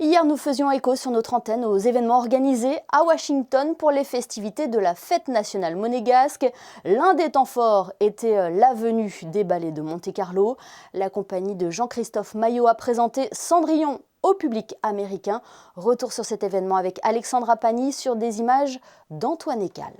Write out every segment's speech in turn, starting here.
Hier, nous faisions écho sur notre antenne aux événements organisés à Washington pour les festivités de la Fête nationale monégasque. L'un des temps forts était la venue des ballets de Monte-Carlo. La compagnie de Jean-Christophe Maillot a présenté Cendrillon au public américain. Retour sur cet événement avec Alexandra Pani sur des images d'Antoine Écal.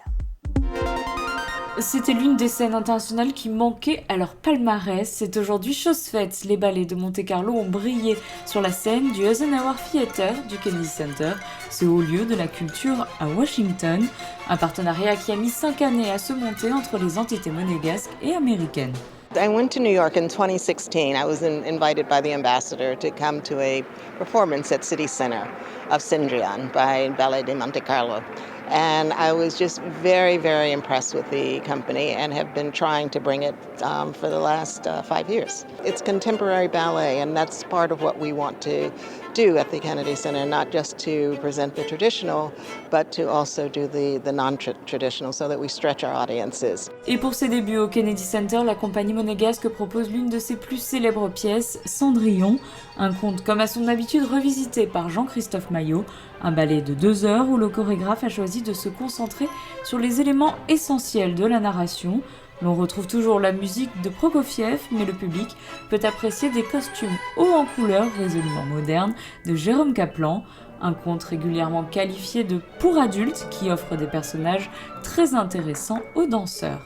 C'était l'une des scènes internationales qui manquait à leur palmarès. C'est aujourd'hui chose faite. Les ballets de Monte-Carlo ont brillé sur la scène du Eisenhower Theater du Kennedy Center, ce haut lieu de la culture à Washington. Un partenariat qui a mis 5 années à se monter entre les entités monégasques et américaines. I went to New York in 2016. I was invited by the ambassador to come to a performance at City Center of Cendrillon by Ballet de Monte Carlo. And I was just very, very impressed with the company and have been trying to bring it for the last 5 years. It's contemporary ballet, and that's part of what we want to do at the Kennedy Center, not just to present the traditional, but to also do the non-traditional so that we stretch our audiences. Et pour ses débuts au Kennedy Center, la compagnie monégasque propose l'une de ses plus célèbres pièces, Cendrillon, un conte comme à son habitude revisité par Jean-Christophe Maillot, un ballet de 2 heures où le chorégraphe a choisi de se concentrer sur les éléments essentiels de la narration. L'on retrouve toujours la musique de Prokofiev, mais le public peut apprécier des costumes hauts en couleurs résolument modernes de Jérôme Kaplan, un conte régulièrement qualifié de pour adultes qui offre des personnages très intéressants aux danseurs.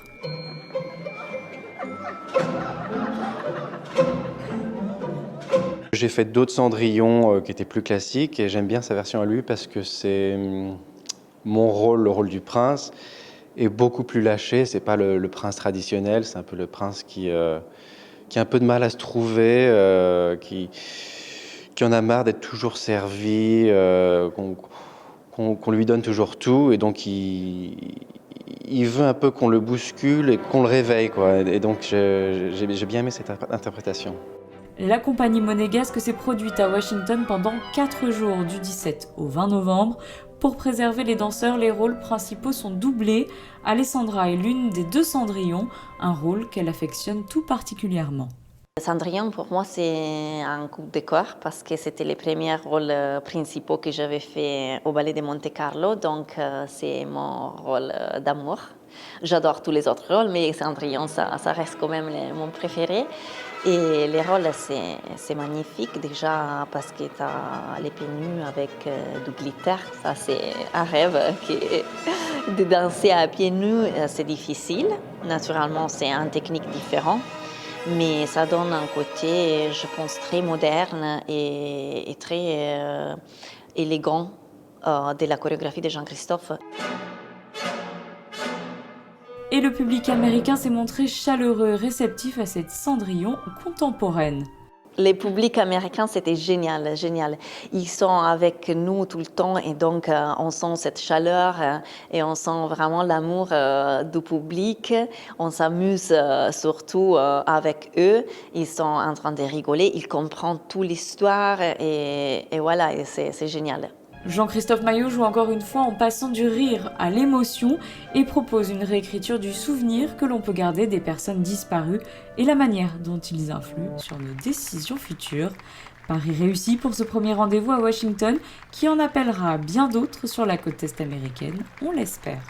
J'ai fait d'autres Cendrillon qui étaient plus classiques et j'aime bien sa version à lui parce que c'est mon rôle, le rôle du prince, est beaucoup plus lâché. C'est pas le prince traditionnel, c'est un peu le prince qui a un peu de mal à se trouver, qui en a marre d'être toujours servi, qu'on lui donne toujours tout, et donc il veut un peu qu'on le bouscule et qu'on le réveille, quoi. Et donc j'ai bien aimé cette interprétation. La compagnie monégasque s'est produite à Washington pendant 4 jours, du 17 au 20 novembre. Pour préserver les danseurs, les rôles principaux sont doublés. Alessandra est l'une des 2 Cendrillon, un rôle qu'elle affectionne tout particulièrement. Cendrillon, pour moi, c'est un coup de cœur parce que c'était les premiers rôles principaux que j'avais fait au ballet de Monte Carlo, donc c'est mon rôle d'amour. J'adore tous les autres rôles, mais Cendrillon, ça reste quand même mon préféré. Et les rôles, c'est magnifique déjà parce que tu as les pieds nus avec du glitter. Ça, c'est un rêve de danser à pieds nus, c'est difficile. Naturellement, c'est une technique différente. Mais ça donne un côté, je pense, très moderne et très élégant de la chorégraphie de Jean-Christophe. Et le public américain s'est montré chaleureux et réceptif à cette Cendrillon contemporaine. Les publics américains, c'était génial, génial. Ils sont avec nous tout le temps et donc on sent cette chaleur et on sent vraiment l'amour du public. On s'amuse surtout avec eux. Ils sont en train de rigoler, ils comprennent toute l'histoire et voilà, et c'est génial. Jean-Christophe Maillot joue encore une fois en passant du rire à l'émotion et propose une réécriture du souvenir que l'on peut garder des personnes disparues et la manière dont ils influent sur nos décisions futures. Pari réussi pour ce premier rendez-vous à Washington qui en appellera bien d'autres sur la côte est américaine, on l'espère.